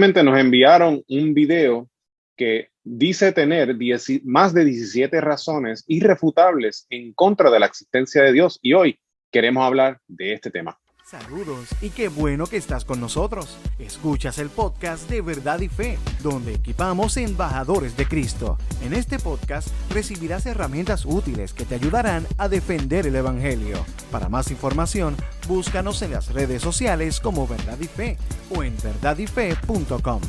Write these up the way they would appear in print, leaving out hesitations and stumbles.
Nos enviaron un video que dice tener más de 17 razones irrefutables en contra de la existencia de Dios, y hoy queremos hablar de este tema. Saludos y qué bueno que estás con nosotros. Escuchas el podcast de Verdad y Fe, donde equipamos embajadores de Cristo. En este podcast recibirás herramientas útiles que te ayudarán a defender el Evangelio. Para más información, búscanos en las redes sociales como Verdad y Fe o en verdadyfe.com.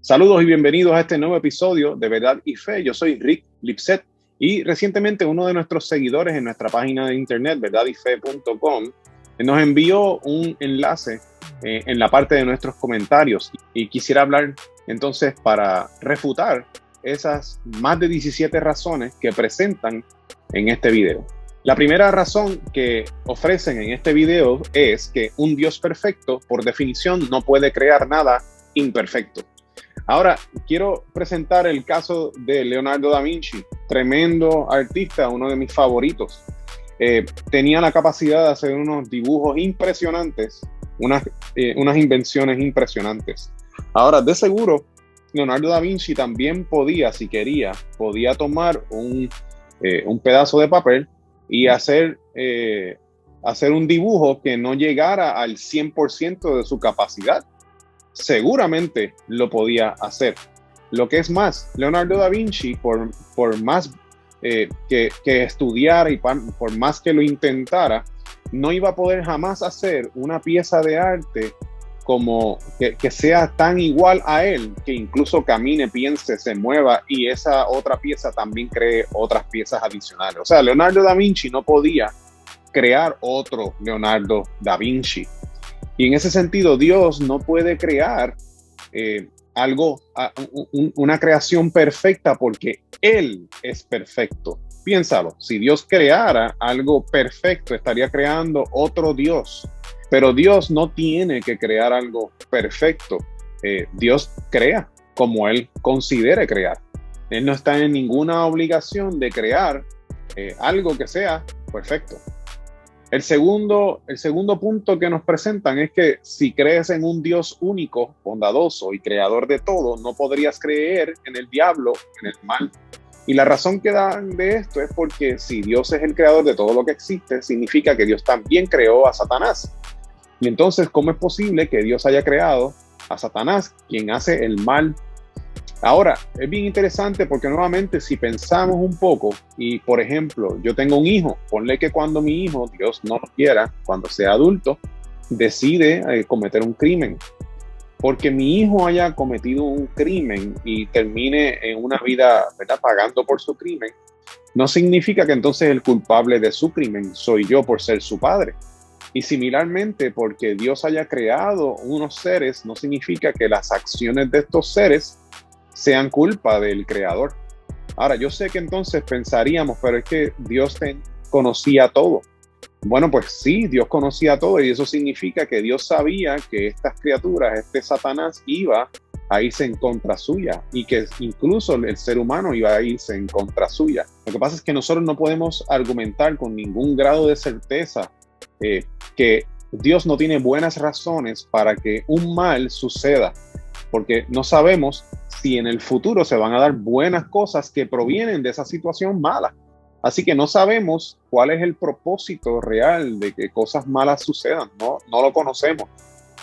Saludos y bienvenidos a este nuevo episodio de Verdad y Fe. Yo soy Rick Lipset. Y recientemente uno de nuestros seguidores en nuestra página de internet, verdadyfe.com, nos envió un enlace en la parte de nuestros comentarios. Y quisiera hablar entonces para refutar esas más de 17 razones que presentan en este video. La primera razón que ofrecen en este video es que un Dios perfecto, por definición, no puede crear nada imperfecto. Ahora, quiero presentar el caso de Leonardo da Vinci, tremendo artista, uno de mis favoritos. Tenía la capacidad de hacer unos dibujos impresionantes, unas invenciones impresionantes. Ahora, de seguro, Leonardo da Vinci también podía, si quería, tomar un pedazo de papel y hacer un dibujo que no llegara al 100% de su capacidad. Seguramente lo podía hacer. Lo que es más, Leonardo da Vinci, por más que estudiara y por más que lo intentara, no iba a poder jamás hacer una pieza de arte como que sea tan igual a él, que incluso camine, piense, se mueva y esa otra pieza también cree otras piezas adicionales. O sea, Leonardo da Vinci no podía crear otro Leonardo da Vinci. Y en ese sentido, Dios no puede crear una creación perfecta porque Él es perfecto. Piénsalo, si Dios creara algo perfecto, estaría creando otro Dios. Pero Dios no tiene que crear algo perfecto. Dios crea como Él considere crear. Él no está en ninguna obligación de crear algo que sea perfecto. El segundo punto que nos presentan es que si crees en un Dios único, bondadoso y creador de todo, no podrías creer en el diablo, en el mal. Y la razón que dan de esto es porque si Dios es el creador de todo lo que existe, significa que Dios también creó a Satanás. Y entonces, ¿cómo es posible que Dios haya creado a Satanás, quien hace el mal? Ahora, es bien interesante porque nuevamente si pensamos un poco y, por ejemplo, yo tengo un hijo, ponle que cuando mi hijo, Dios no lo quiera, cuando sea adulto, decide cometer un crimen. Porque mi hijo haya cometido un crimen y termine en una vida, ¿verdad?, pagando por su crimen, no significa que entonces el culpable de su crimen soy yo por ser su padre. Y similarmente, porque Dios haya creado unos seres, no significa que las acciones de estos seres sean culpa del creador. Ahora, yo sé que entonces pensaríamos, pero es que Dios conocía todo. Bueno, pues sí, Dios conocía todo y eso significa que Dios sabía que estas criaturas, este Satanás, iba a irse en contra suya y que incluso el ser humano iba a irse en contra suya. Lo que pasa es que nosotros no podemos argumentar con ningún grado de certeza que Dios no tiene buenas razones para que un mal suceda, porque no sabemos si en el futuro se van a dar buenas cosas que provienen de esa situación mala. Así que no sabemos cuál es el propósito real de que cosas malas sucedan, no lo conocemos.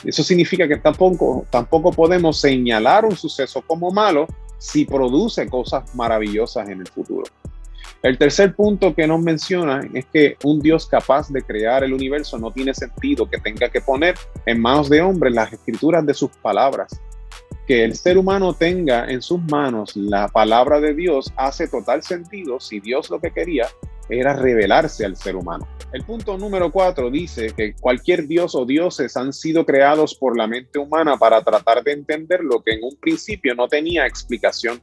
Eso significa que tampoco podemos señalar un suceso como malo si produce cosas maravillosas en el futuro. El tercer punto que nos menciona es que un Dios capaz de crear el universo no tiene sentido que tenga que poner en manos de hombres las escrituras de sus palabras. Que el ser humano tenga en sus manos la palabra de Dios hace total sentido si Dios lo que quería era revelarse al ser humano. El punto número 4 dice que cualquier dios o dioses han sido creados por la mente humana para tratar de entender lo que en un principio no tenía explicación.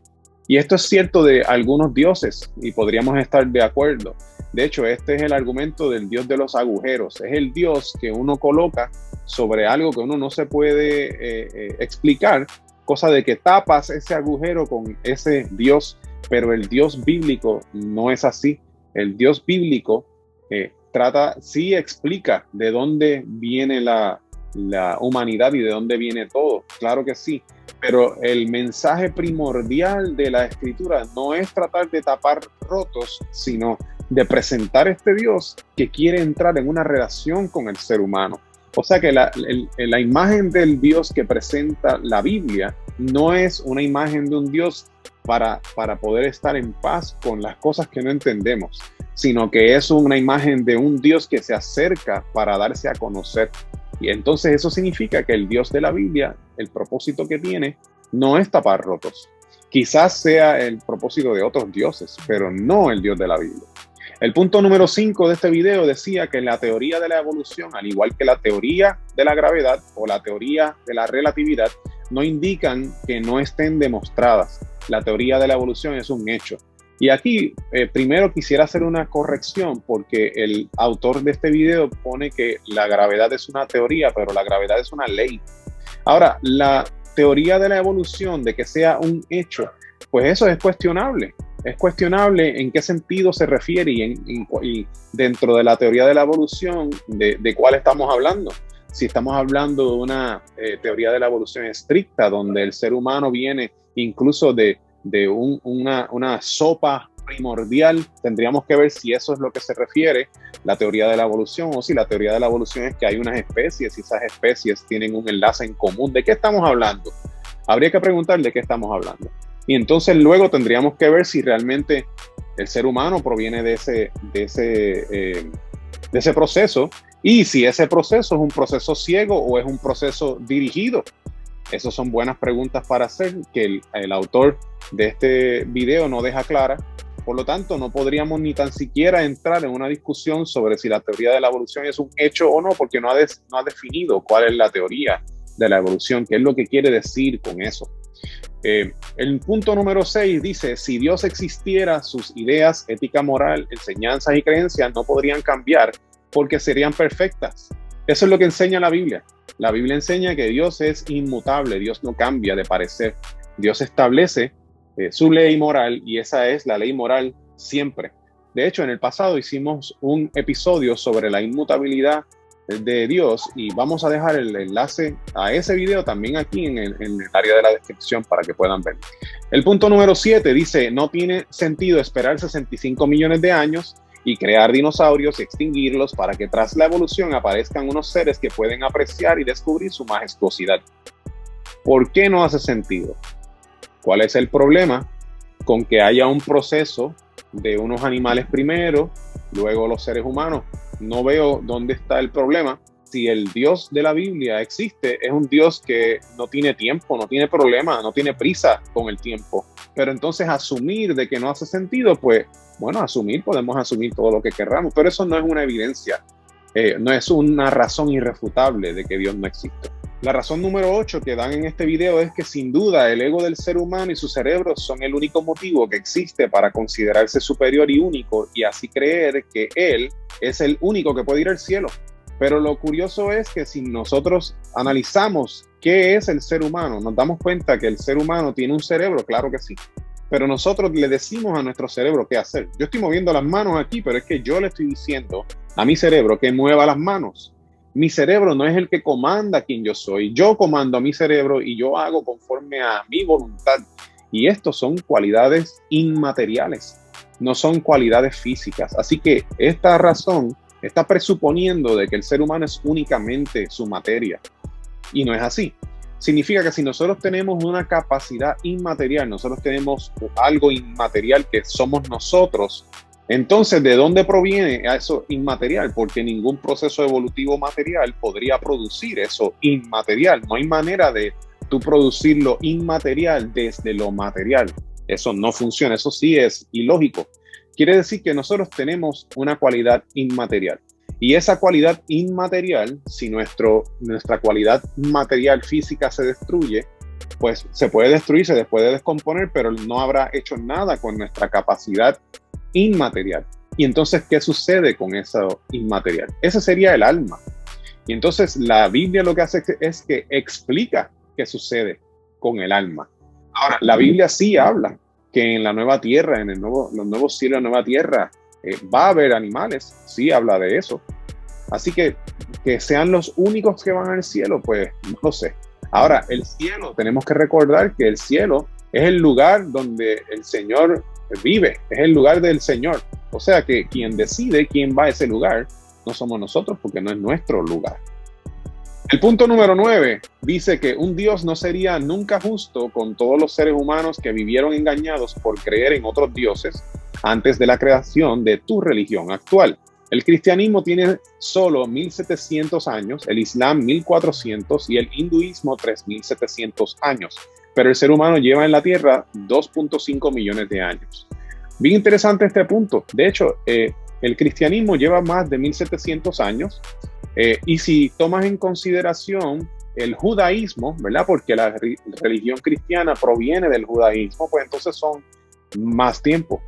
Y esto es cierto de algunos dioses y podríamos estar de acuerdo. De hecho, este es el argumento del Dios de los agujeros. Es el Dios que uno coloca sobre algo que uno no se puede explicar, cosa de que tapas ese agujero con ese Dios, pero el Dios bíblico no es así. El Dios bíblico sí explica de dónde viene la humanidad y de dónde viene todo. Claro que sí, pero el mensaje primordial de la Escritura no es tratar de tapar rotos, sino de presentar este Dios que quiere entrar en una relación con el ser humano. O sea que la imagen del Dios que presenta la Biblia no es una imagen de un Dios para poder estar en paz con las cosas que no entendemos, sino que es una imagen de un Dios que se acerca para darse a conocer. Y entonces eso significa que el Dios de la Biblia, el propósito que tiene, no es tapar rotos. Quizás sea el propósito de otros dioses, pero no el Dios de la Biblia. El punto número 5 de este video decía que la teoría de la evolución, al igual que la teoría de la gravedad o la teoría de la relatividad, no indican que no estén demostradas. La teoría de la evolución es un hecho. Y aquí primero quisiera hacer una corrección porque el autor de este video pone que la gravedad es una teoría, pero la gravedad es una ley. Ahora, la teoría de la evolución, de que sea un hecho, pues eso es cuestionable. Es cuestionable en qué sentido se refiere y dentro de la teoría de la evolución, de cuál estamos hablando. Si estamos hablando de una teoría de la evolución estricta, donde el ser humano viene incluso de una sopa primordial, tendríamos que ver si eso es lo que se refiere la teoría de la evolución, o si la teoría de la evolución es que hay unas especies y esas especies tienen un enlace en común. ¿De qué estamos hablando? Habría que preguntar de qué estamos hablando. Y entonces luego tendríamos que ver si realmente el ser humano proviene de ese proceso, y si ese proceso es un proceso ciego o es un proceso dirigido. Esas son buenas preguntas para hacer, que el autor de este video no deja clara. Por lo tanto, no podríamos ni tan siquiera entrar en una discusión sobre si la teoría de la evolución es un hecho o no, porque no ha definido cuál es la teoría de la evolución, qué es lo que quiere decir con eso. El punto número 6 dice: si Dios existiera, sus ideas, ética, moral, enseñanzas y creencias no podrían cambiar porque serían perfectas. Eso es lo que enseña la Biblia. La Biblia enseña que Dios es inmutable, Dios no cambia de parecer. Dios establece su ley moral, y esa es la ley moral siempre. De hecho, en el pasado hicimos un episodio sobre la inmutabilidad de Dios, y vamos a dejar el enlace a ese video también aquí en el área de la descripción para que puedan ver. El punto número 7 dice: no tiene sentido esperar 65 millones de años y crear dinosaurios y extinguirlos para que tras la evolución aparezcan unos seres que pueden apreciar y descubrir su majestuosidad. ¿Por qué no hace sentido? ¿Cuál es el problema con que haya un proceso de unos animales primero, luego los seres humanos? No veo dónde está el problema. Si el Dios de la Biblia existe, es un Dios que no tiene tiempo, no tiene problema, no tiene prisa con el tiempo. Pero entonces asumir de que no hace sentido, pues bueno, podemos asumir todo lo que querramos, pero eso no es una evidencia, no es una razón irrefutable de que Dios no existe. La razón número 8 que dan en este video es que sin duda el ego del ser humano y su cerebro son el único motivo que existe para considerarse superior y único, y así creer que él es el único que puede ir al cielo. Pero lo curioso es que si nosotros analizamos qué es el ser humano, nos damos cuenta que el ser humano tiene un cerebro, claro que sí. Pero nosotros le decimos a nuestro cerebro qué hacer. Yo estoy moviendo las manos aquí, pero es que yo le estoy diciendo a mi cerebro que mueva las manos. Mi cerebro no es el que comanda quien yo soy. Yo comando a mi cerebro y yo hago conforme a mi voluntad. Y estos son cualidades inmateriales, no son cualidades físicas. Así que esta razón está presuponiendo de que el ser humano es únicamente su materia. Y no es así. Significa que si nosotros tenemos una capacidad inmaterial, nosotros tenemos algo inmaterial que somos nosotros, entonces, ¿de dónde proviene eso inmaterial? Porque ningún proceso evolutivo material podría producir eso inmaterial. No hay manera de tú producir lo inmaterial desde lo material. Eso no funciona, eso sí es ilógico. Quiere decir que nosotros tenemos una cualidad inmaterial. Y esa cualidad inmaterial, si nuestra cualidad material física se destruye, pues se puede destruir, se puede descomponer, pero no habrá hecho nada con nuestra capacidad inmaterial. Y entonces, ¿qué sucede con eso inmaterial? Ese sería el alma. Y entonces la Biblia lo que hace es que explica qué sucede con el alma. Ahora, la Biblia sí habla que en la nueva tierra, los nuevos cielos, la nueva tierra, va a haber animales. Sí habla de eso. Así que sean los únicos que van al cielo, pues no lo sé. Ahora, el cielo, tenemos que recordar que el cielo es el lugar donde el Señor vive, es el lugar del Señor. O sea que quien decide quién va a ese lugar no somos nosotros, porque no es nuestro lugar. El punto número 9 dice que un Dios no sería nunca justo con todos los seres humanos que vivieron engañados por creer en otros dioses antes de la creación de tu religión actual. El cristianismo tiene solo 1700 años, el islam 1400 y el hinduismo 3700 años, pero el ser humano lleva en la tierra 2.5 millones de años. Bien interesante este punto. De hecho, el cristianismo lleva más de 1700 años. Y si tomas en consideración el judaísmo, ¿verdad? Porque la religión cristiana proviene del judaísmo, pues entonces son más tiempo.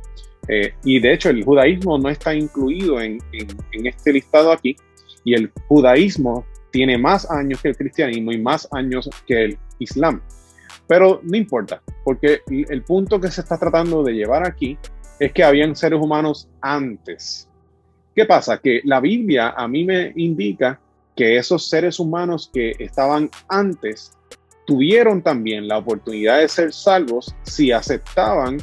Y de hecho el judaísmo no está incluido en este listado aquí, y el judaísmo tiene más años que el cristianismo y más años que el islam. Pero no importa, porque el punto que se está tratando de llevar aquí es que habían seres humanos antes. ¿Qué pasa? Que la Biblia a mí me indica que esos seres humanos que estaban antes tuvieron también la oportunidad de ser salvos si aceptaban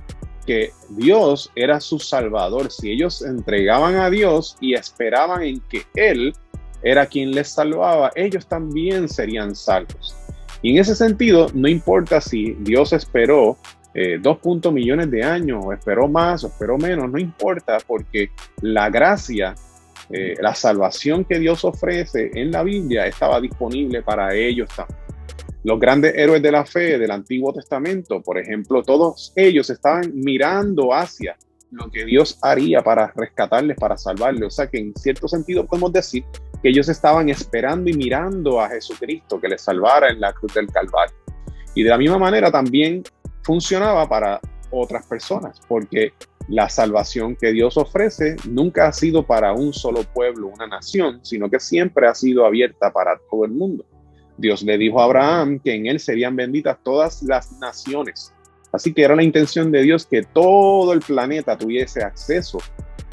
que Dios era su salvador, si ellos se entregaban a Dios y esperaban en que Él era quien les salvaba, ellos también serían salvos. Y en ese sentido, no importa si Dios esperó 2 millones de años, o esperó más, o esperó menos, no importa, porque la gracia, la salvación que Dios ofrece en la Biblia estaba disponible para ellos también. Los grandes héroes de la fe del Antiguo Testamento, por ejemplo, todos ellos estaban mirando hacia lo que Dios haría para rescatarles, para salvarles. O sea que en cierto sentido podemos decir que ellos estaban esperando y mirando a Jesucristo que les salvara en la cruz del Calvario. Y de la misma manera también funcionaba para otras personas, porque la salvación que Dios ofrece nunca ha sido para un solo pueblo, una nación, sino que siempre ha sido abierta para todo el mundo. Dios le dijo a Abraham que en él serían benditas todas las naciones. Así que era la intención de Dios que todo el planeta tuviese acceso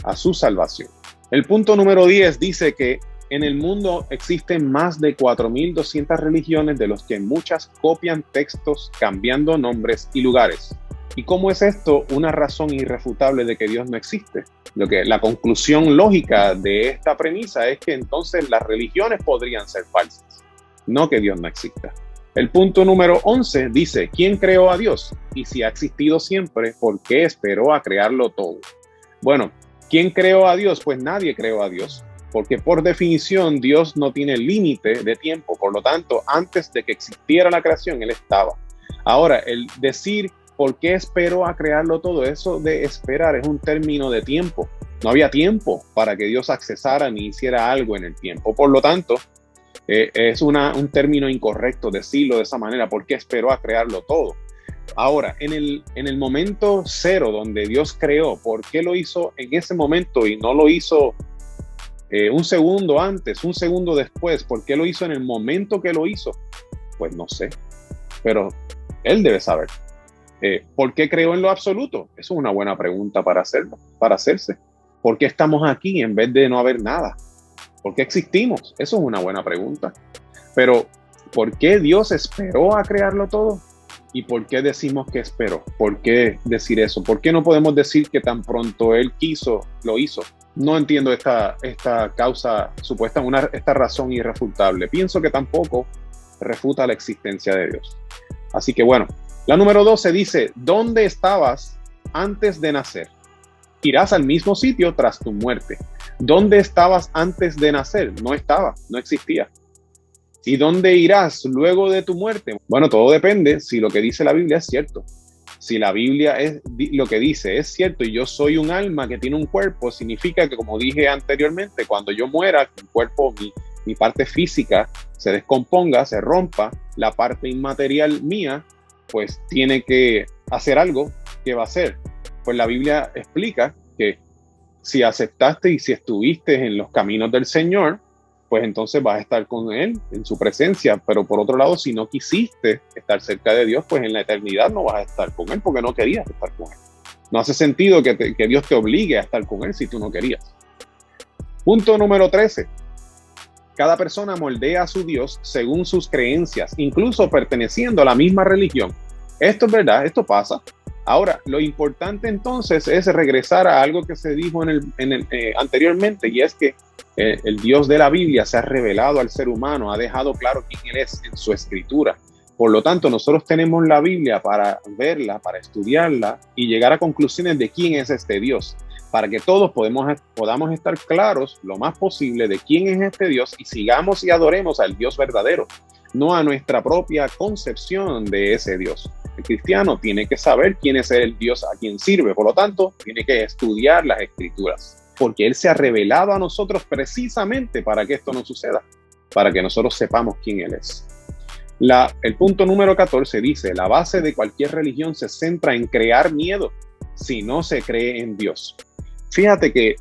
a su salvación. El punto número 10 dice que en el mundo existen más de 4.200 religiones, de los que muchas copian textos cambiando nombres y lugares. ¿Y cómo es esto una razón irrefutable de que Dios no existe? La conclusión lógica de esta premisa es que entonces las religiones podrían ser falsas, no que Dios no exista. El punto número 11 dice, ¿quién creó a Dios? Y si ha existido siempre, ¿por qué esperó a crearlo todo? Bueno, ¿quién creó a Dios? Pues nadie creó a Dios, porque por definición Dios no tiene límite de tiempo. Por lo tanto, antes de que existiera la creación, Él estaba. Ahora, el decir ¿por qué esperó a crearlo todo? Eso de esperar es un término de tiempo. No había tiempo para que Dios accesara ni hiciera algo en el tiempo. Por lo tanto, es un término incorrecto decirlo de esa manera. ¿Por qué esperó a crearlo todo? Ahora, en el momento cero donde Dios creó, ¿por qué lo hizo en ese momento y no lo hizo un segundo antes, un segundo después? ¿Por qué lo hizo en el momento que lo hizo? Pues no sé, pero Él debe saber. ¿Por qué creó en lo absoluto? Eso es una buena pregunta para hacerse. ¿Por qué estamos aquí en vez de no haber nada? ¿Por qué existimos? Eso es una buena pregunta. Pero, ¿por qué Dios esperó a crearlo todo? ¿Y por qué decimos que esperó? ¿Por qué decir eso? ¿Por qué no podemos decir que tan pronto Él quiso, lo hizo? No entiendo esta causa supuesta, esta razón irrefutable. Pienso que tampoco refuta la existencia de Dios. Así que bueno, la número 12 dice, ¿dónde estabas antes de nacer? Irás al mismo sitio tras tu muerte. ¿Dónde estabas antes de nacer? No estaba, no existía. ¿Y dónde irás luego de tu muerte? Bueno, todo depende si lo que dice la Biblia es cierto. Si la Biblia lo que dice es cierto y yo soy un alma que tiene un cuerpo, significa que, como dije anteriormente, cuando yo muera, mi cuerpo, mi parte física se descomponga, se rompa, la parte inmaterial mía, pues tiene que hacer algo. ¿Qué va a hacer? Pues la Biblia explica que si aceptaste y si estuviste en los caminos del Señor, pues entonces vas a estar con Él en su presencia. Pero por otro lado, si no quisiste estar cerca de Dios, pues en la eternidad no vas a estar con Él porque no querías estar con Él. No hace sentido que Dios te obligue a estar con Él si tú no querías. Punto número 13. Cada persona moldea a su Dios según sus creencias, incluso perteneciendo a la misma religión. Esto es verdad, esto pasa. Ahora, lo importante entonces es regresar a algo que se dijo anteriormente, y es que el Dios de la Biblia se ha revelado al ser humano, ha dejado claro quién Él es en su escritura. Por lo tanto, nosotros tenemos la Biblia para verla, para estudiarla y llegar a conclusiones de quién es este Dios, para que todos podamos estar claros lo más posible de quién es este Dios y sigamos y adoremos al Dios verdadero, no a nuestra propia concepción de ese Dios. El cristiano tiene que saber quién es el Dios a quien sirve, por lo tanto, tiene que estudiar las Escrituras, porque Él se ha revelado a nosotros precisamente para que esto no suceda, para que nosotros sepamos quién Él es. El punto número 14 dice: la base de cualquier religión se centra en crear miedo si no se cree en Dios. Fíjate que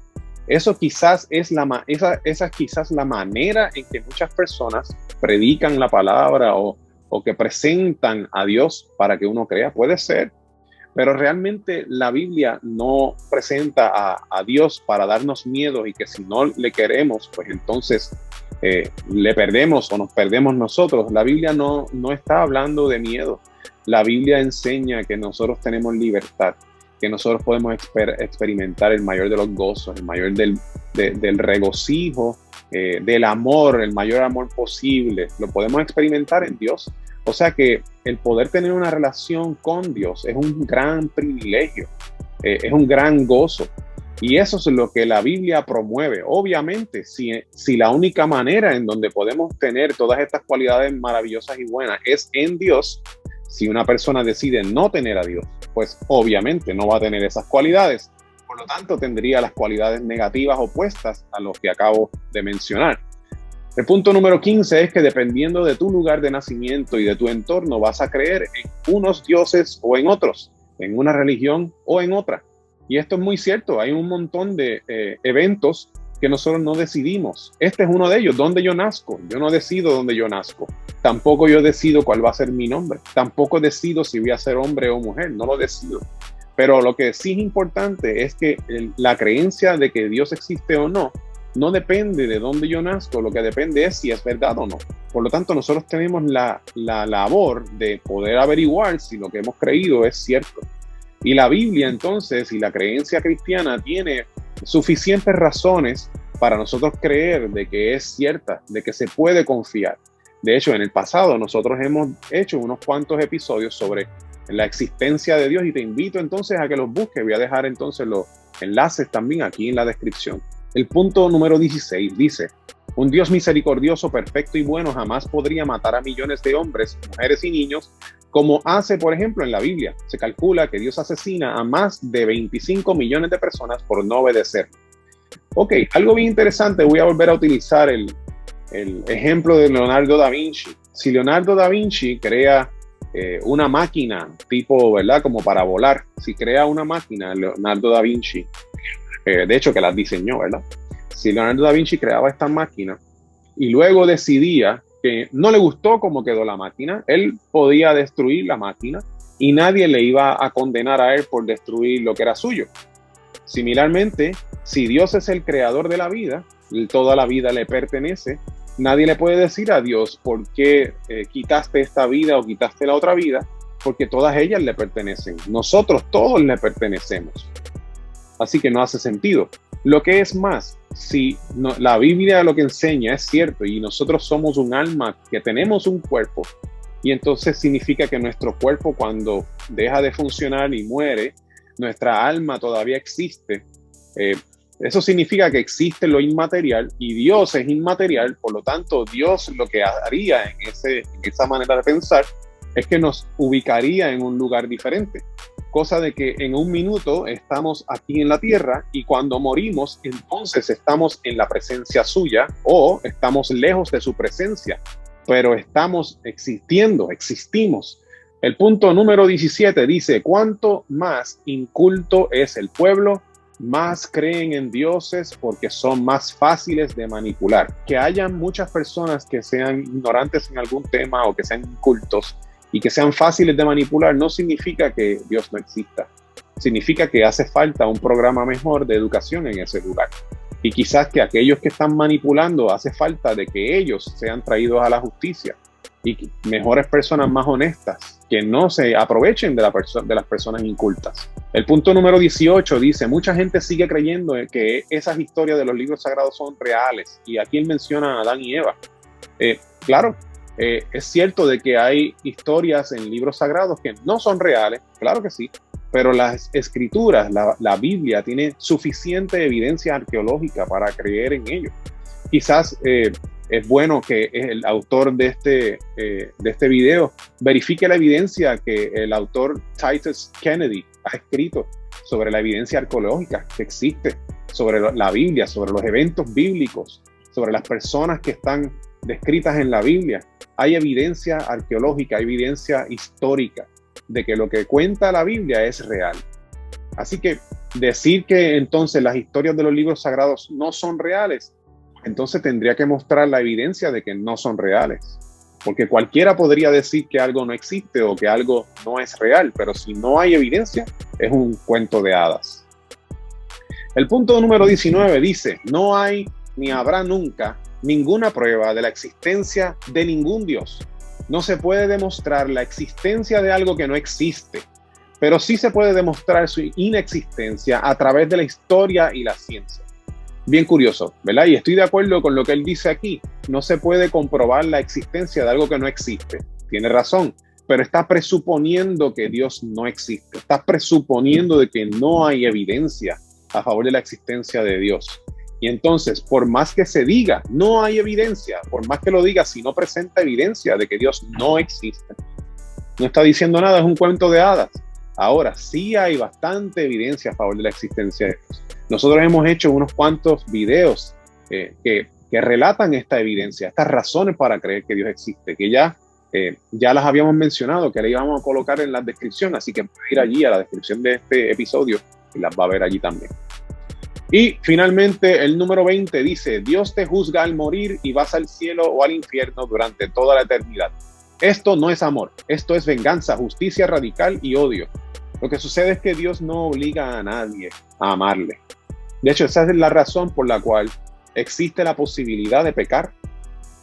eso quizás es esa es quizás la manera en que muchas personas predican la palabra o que presentan a Dios para que uno crea. Puede ser, pero realmente la Biblia no presenta a Dios para darnos miedo y que si no le queremos, pues entonces le perdemos o nos perdemos nosotros. La Biblia no está hablando de miedo. La Biblia enseña que nosotros tenemos libertad, que nosotros podemos experimentar el mayor de los gozos, el mayor del regocijo, del amor, el mayor amor posible. Lo podemos experimentar en Dios. O sea que el poder tener una relación con Dios es un gran privilegio, es un gran gozo. Y eso es lo que la Biblia promueve. Obviamente, si la única manera en donde podemos tener todas estas cualidades maravillosas y buenas es en Dios, si una persona decide no tener a Dios, pues obviamente no va a tener esas cualidades. Por lo tanto, tendría las cualidades negativas opuestas a los que acabo de mencionar. El punto número 15 es que dependiendo de tu lugar de nacimiento y de tu entorno, vas a creer en unos dioses o en otros, en una religión o en otra. Y esto es muy cierto. Hay un montón de eventos que nosotros no decidimos. Este es uno de ellos. ¿Dónde yo nazco? Yo no decido dónde yo nazco. Tampoco yo decido cuál va a ser mi nombre. Tampoco decido si voy a ser hombre o mujer. No lo decido. Pero lo que sí es importante es que la creencia de que Dios existe o no depende de dónde yo nazco. Lo que depende es si es verdad o no. Por lo tanto, nosotros tenemos la labor de poder averiguar si lo que hemos creído es cierto. Y la Biblia entonces, y la creencia cristiana tiene suficientes razones para nosotros creer de que es cierta, de que se puede confiar. De hecho, en el pasado nosotros hemos hecho unos cuantos episodios sobre la existencia de Dios y te invito entonces a que los busques. Voy a dejar entonces los enlaces también aquí en la descripción. El punto número 16 dice: un Dios misericordioso, perfecto y bueno jamás podría matar a millones de hombres, mujeres y niños, como hace, por ejemplo, en la Biblia. Se calcula que Dios asesina a más de 25 millones de personas por no obedecer. Ok, algo bien interesante. Voy a volver a utilizar el ejemplo de Leonardo da Vinci. Si Leonardo da Vinci crea una máquina tipo, ¿verdad? Como para volar. Si crea una máquina, Leonardo da Vinci, de hecho que las diseñó, ¿verdad? Si Leonardo da Vinci creaba esta máquina y luego decidía que no le gustó cómo quedó la máquina, él podía destruir la máquina y nadie le iba a condenar a él por destruir lo que era suyo. Similarmente, si Dios es el creador de la vida, toda la vida le pertenece, nadie le puede decir a Dios por qué quitaste esta vida o quitaste la otra vida, porque todas ellas le pertenecen. Nosotros todos le pertenecemos. Así que no hace sentido. Lo que es más, si la Biblia lo que enseña es cierto y nosotros somos un alma que tenemos un cuerpo, y entonces significa que nuestro cuerpo, cuando deja de funcionar y muere, nuestra alma todavía existe. Eso significa que existe lo inmaterial y Dios es inmaterial. Por lo tanto, Dios lo que haría en esa manera de pensar es que nos ubicaría en un lugar diferente. Cosa de que en un minuto estamos aquí en la tierra y cuando morimos, entonces estamos en la presencia suya o estamos lejos de su presencia, pero estamos existimos. El punto número 17 dice: cuanto más inculto es el pueblo, más creen en dioses porque son más fáciles de manipular. Que haya muchas personas que sean ignorantes en algún tema o que sean incultos y que sean fáciles de manipular no significa que Dios no exista. Significa que hace falta un programa mejor de educación en ese lugar. Y quizás que aquellos que están manipulando hace falta de que ellos sean traídos a la justicia y mejores personas más honestas que no se aprovechen de las personas incultas. El punto número 18 dice, mucha gente sigue creyendo que esas historias de los libros sagrados son reales, y aquí él menciona a Adán y Eva. Claro, es cierto de que hay historias en libros sagrados que no son reales, claro que sí, pero las escrituras, la Biblia tiene suficiente evidencia arqueológica para creer en ello. Quizás es bueno que el autor de este video verifique la evidencia que el autor Titus Kennedy ha escrito sobre la evidencia arqueológica que existe sobre la Biblia, sobre los eventos bíblicos, sobre las personas que están descritas en la Biblia. Hay evidencia arqueológica, hay evidencia histórica de que lo que cuenta la Biblia es real. Así que decir que entonces las historias de los libros sagrados no son reales, entonces tendría que mostrar la evidencia de que no son reales. Porque cualquiera podría decir que algo no existe o que algo no es real, pero si no hay evidencia, es un cuento de hadas. El punto número 19 dice, no hay ni habrá nunca ninguna prueba de la existencia de ningún Dios. No se puede demostrar la existencia de algo que no existe, pero sí se puede demostrar su inexistencia a través de la historia y la ciencia. Bien curioso, ¿verdad? Y estoy de acuerdo con lo que él dice aquí. No se puede comprobar la existencia de algo que no existe. Tiene razón, pero está presuponiendo que Dios no existe. Está presuponiendo de que no hay evidencia a favor de la existencia de Dios. Y entonces, por más que se diga, no hay evidencia, por más que lo diga, si no presenta evidencia de que Dios no existe, no está diciendo nada, es un cuento de hadas. Ahora, sí hay bastante evidencia a favor de la existencia de Dios. Nosotros hemos hecho unos cuantos videos que relatan esta evidencia, estas razones para creer que Dios existe, que ya las habíamos mencionado, que le íbamos a colocar en la descripción, así que puede ir allí a la descripción de este episodio y las va a ver allí también. Y finalmente el número 20 dice, Dios te juzga al morir y vas al cielo o al infierno durante toda la eternidad. Esto no es amor, esto es venganza, justicia radical y odio. Lo que sucede es que Dios no obliga a nadie a amarle. De hecho, esa es la razón por la cual existe la posibilidad de pecar.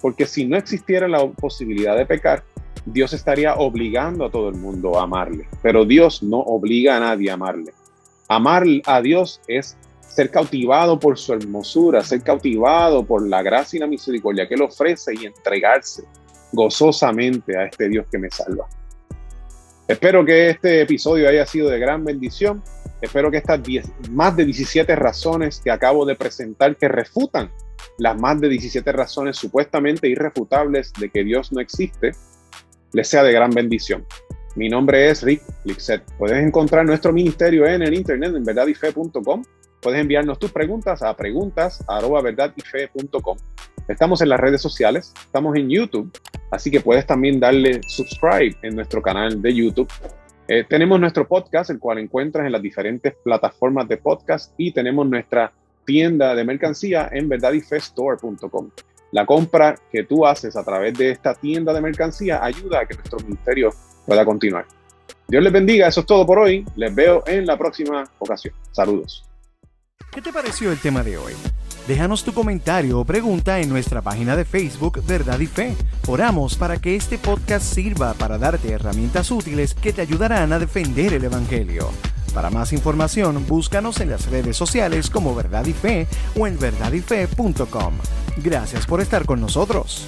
Porque si no existiera la posibilidad de pecar, Dios estaría obligando a todo el mundo a amarle. Pero Dios no obliga a nadie a amarle. Amar a Dios es ser cautivado por su hermosura, ser cautivado por la gracia y la misericordia que Él ofrece y entregarse gozosamente a este Dios que me salva. Espero que este episodio haya sido de gran bendición. Espero que estas más de 17 razones que acabo de presentar, que refutan las más de 17 razones supuestamente irrefutables de que Dios no existe, les sea de gran bendición. Mi nombre es Rick Lixet. Puedes encontrar nuestro ministerio en el internet en verdadyfe.com. Puedes enviarnos tus preguntas a preguntas@verdadyfe.com. Estamos en las redes sociales, estamos en YouTube, así que puedes también darle subscribe en nuestro canal de YouTube. Tenemos nuestro podcast, el cual encuentras en las diferentes plataformas de podcast, y tenemos nuestra tienda de mercancía en verdadyfestore.com. La compra que tú haces a través de esta tienda de mercancía ayuda a que nuestro ministerio pueda continuar. Dios les bendiga, eso es todo por hoy. Les veo en la próxima ocasión. Saludos. ¿Qué te pareció el tema de hoy? Déjanos tu comentario o pregunta en nuestra página de Facebook Verdad y Fe. Oramos para que este podcast sirva para darte herramientas útiles que te ayudarán a defender el Evangelio. Para más información, búscanos en las redes sociales como Verdad y Fe o en verdadyfe.com. Gracias por estar con nosotros.